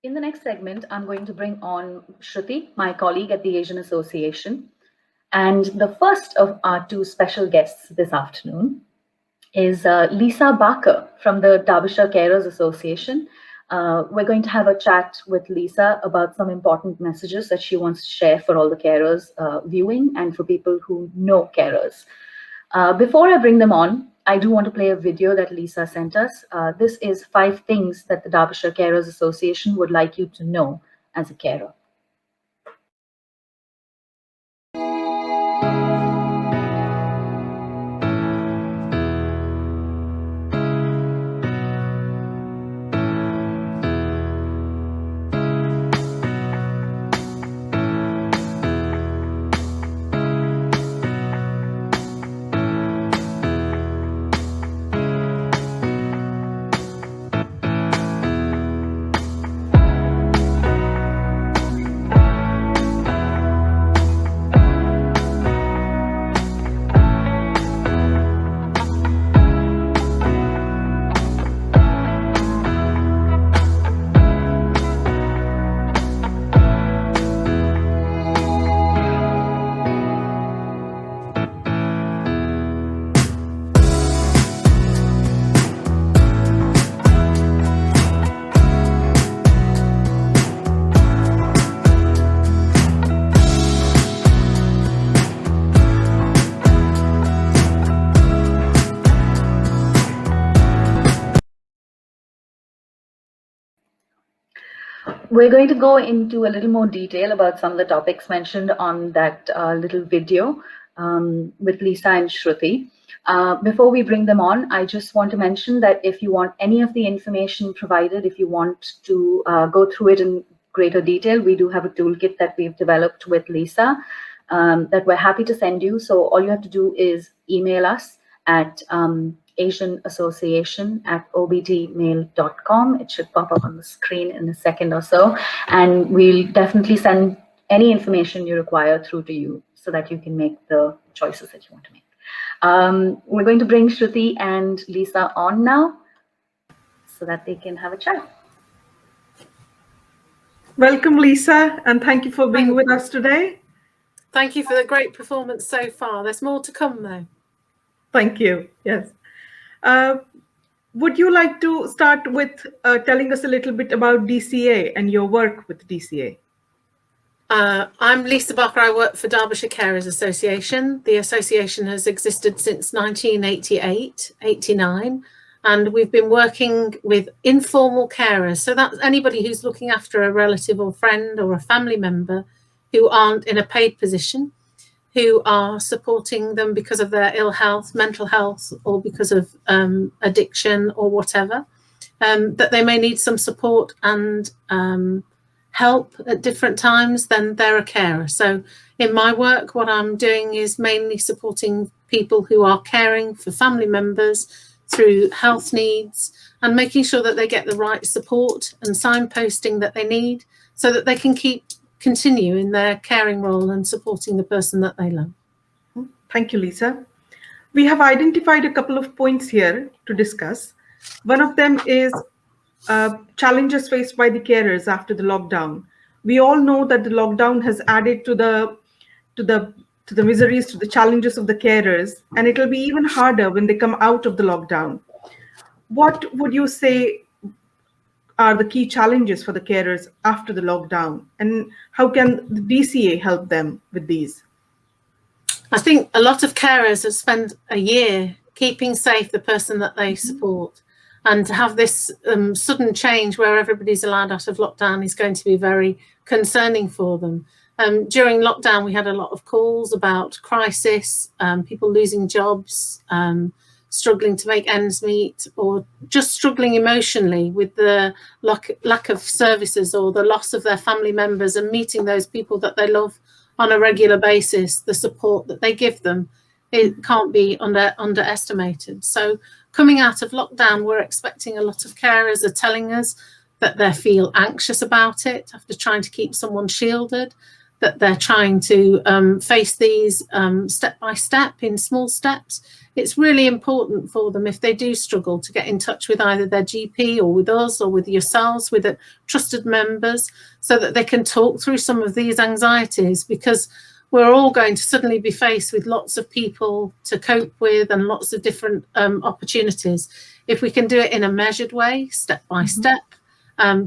In the next segment, I'm going to bring on Shruti, my colleague at the Asian Association. And the first of our two special guests this afternoon is Lisa Barker from the Derbyshire Carers Association. We're going to have a chat with Lisa about some important messages that she wants to share for all the carers viewing and for people who know carers. Before I bring them on, I do want to play a video that Lisa sent us. This is 5 things that the Derbyshire Carers Association would like you to know as a carer. We're going to go into a little more detail about some of the topics mentioned on that little video with Lisa and Shruti. Before we bring them on, I just want to mention that if you want any of the information provided, if you want to go through it in greater detail, we do have a toolkit that we've developed with Lisa that we're happy to send you. So all you have to do is email us at Asian Association at obtmail.com. It should pop up on the screen in a second or so, and we'll definitely send any information you require through to you so that you can make the choices that you want to make. We're going to bring Shruti and Lisa on now so that they can have a chat. Welcome, Lisa, and thank you for being with us today. Thank you for the great performance so far. There's more to come, though. Thank you. Yes. Would you like to start with telling us a little bit about DCA and your work with DCA? I'm Lisa Barker. I work for Derbyshire Carers Association. The association has existed since 1988-89, and we've been working with informal carers. So that's anybody who's looking after a relative or friend or a family member who aren't in a paid position, who are supporting them because of their ill health, mental health, or because of addiction or whatever, that they may need some support and help at different times, then they're a carer. So in my work, what I'm doing is mainly supporting people who are caring for family members through health needs and making sure that they get the right support and signposting that they need so that they can continue in their caring role and supporting the person that they love. Thank you, Lisa. We have identified a couple of points here to discuss. One of them is challenges faced by the carers after the lockdown. We all know that the lockdown has added to the miseries, to the challenges of the carers, and it will be even harder when they come out of the lockdown. What would you say are the key challenges for the carers after the lockdown, and how can the DCA help them with these? I think a lot of carers have spent a year keeping safe the person that they support, and to have this sudden change where everybody's allowed out of lockdown is going to be very concerning for them. During lockdown, we had a lot of calls about crisis, people losing jobs, struggling to make ends meet, or just struggling emotionally with the lack of services or the loss of their family members, and meeting those people that they love on a regular basis. The support that they give them, it can't be underestimated. So coming out of lockdown, we're expecting a lot of carers are telling us that they feel anxious about it after trying to keep someone shielded, that they're trying to face these step by step in small steps. It's really important for them, if they do struggle, to get in touch with either their GP or with us or with yourselves, with trusted members, so that they can talk through some of these anxieties, because we're all going to suddenly be faced with lots of people to cope with and lots of different opportunities. If we can do it in a measured way, step by step,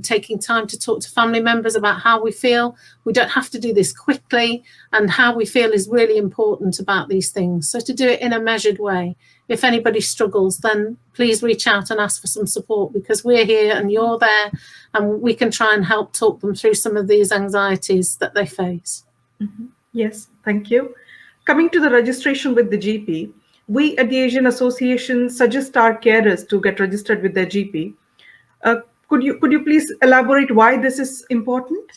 taking time to talk to family members about how we feel. We don't have to do this quickly, and how we feel is really important about these things. So to do it in a measured way. If anybody struggles, then please reach out and ask for some support, because we're here and you're there, and we can try and help talk them through some of these anxieties that they face. Yes, thank you. Coming to the registration with the GP, we at the Asian Association suggest our carers to get registered with their GP. Could you please elaborate why this is important?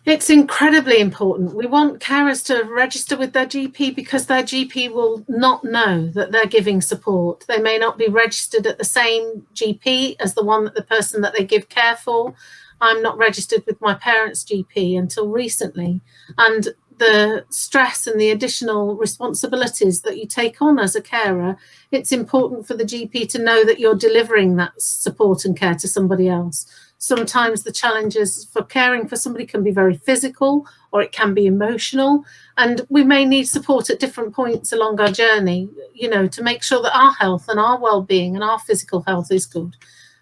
It's incredibly important. We want carers to register with their GP, because their GP will not know that they're giving support. They may not be registered at the same GP as the person that they give care for. I'm not registered with my parents' GP until recently. And the stress and the additional responsibilities that you take on as a carer, it's important for the GP to know that you're delivering that support and care to somebody else. Sometimes the challenges for caring for somebody can be very physical, or it can be emotional, and we may need support at different points along our journey, to make sure that our health and our well-being and our physical health is good.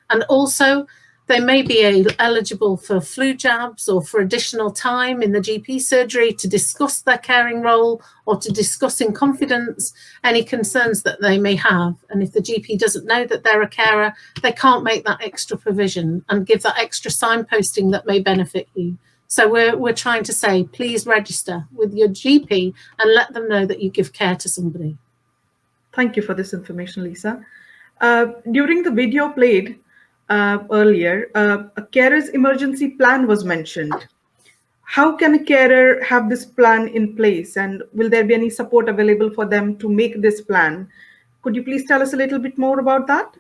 And also, they may be eligible for flu jabs or for additional time in the GP surgery to discuss their caring role, or to discuss in confidence any concerns that they may have. And if the GP doesn't know that they're a carer, they can't make that extra provision and give that extra signposting that may benefit you. So we're trying to say, please register with your GP and let them know that you give care to somebody. Thank you for this information, Lisa. During the video played earlier, a carer's emergency plan was mentioned. How can a carer have this plan in place, and will there be any support available for them to make this plan? Could you please tell us a little bit more about that?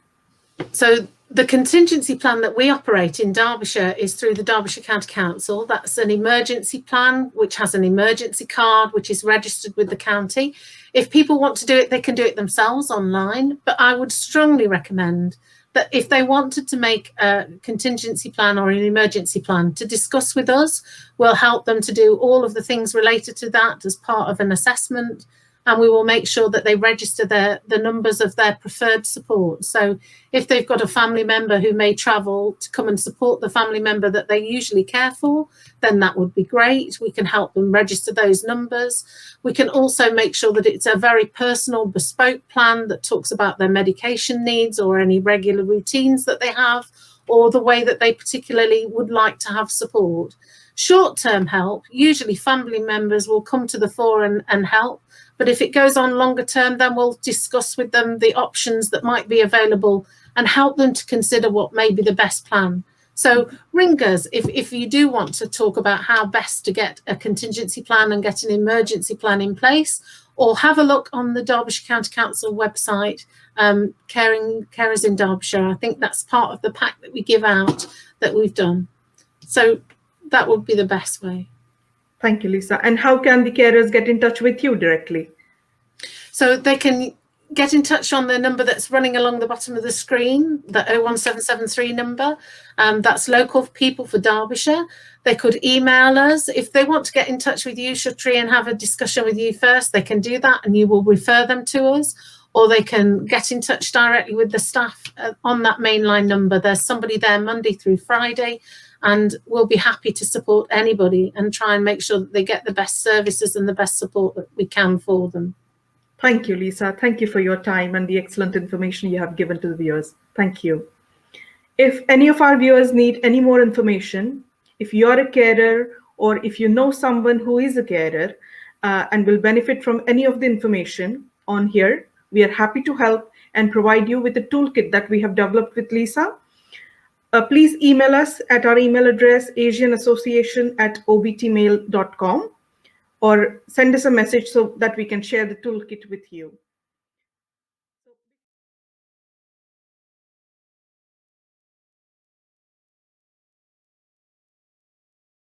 So the contingency plan that we operate in Derbyshire is through the Derbyshire County Council. That's an emergency plan which has an emergency card which is registered with the county. If people want to do it, they can do it themselves online, but I would strongly recommend that if they wanted to make a contingency plan or an emergency plan, to discuss with us. We'll help them to do all of the things related to that as part of an assessment, and we will make sure that they register the numbers of their preferred support. So if they've got a family member who may travel to come and support the family member that they usually care for, then that would be great. We can help them register those numbers. We can also make sure that it's a very personal, bespoke plan that talks about their medication needs or any regular routines that they have, or the way that they particularly would like to have support. Short-term help, usually family members will come to the fore and help. But if it goes on longer term, then we'll discuss with them the options that might be available and help them to consider what may be the best plan. So ring us if you do want to talk about how best to get a contingency plan and get an emergency plan in place, or have a look on the Derbyshire County Council website, Carers in Derbyshire. I think that's part of the pack that we give out that we've done. So that would be the best way. Thank you, Lisa. And how can the carers get in touch with you directly? So they can get in touch on the number that's running along the bottom of the screen, the 01773 number. That's local people for Derbyshire. They could email us. If they want to get in touch with you, Shruti, and have a discussion with you first, they can do that and you will refer them to us. Or they can get in touch directly with the staff on that mainline number. There's somebody there Monday through Friday, and we'll be happy to support anybody and try and make sure that they get the best services and the best support that we can for them. Thank you, Lisa. Thank you for your time and the excellent information you have given to the viewers. Thank you. If any of our viewers need any more information, if you're a carer or if you know someone who is a carer and will benefit from any of the information on here, we are happy to help and provide you with a toolkit that we have developed with Lisa. Please email us at our email address, asianassociation@obtmail.com, or send us a message so that we can share the toolkit with you.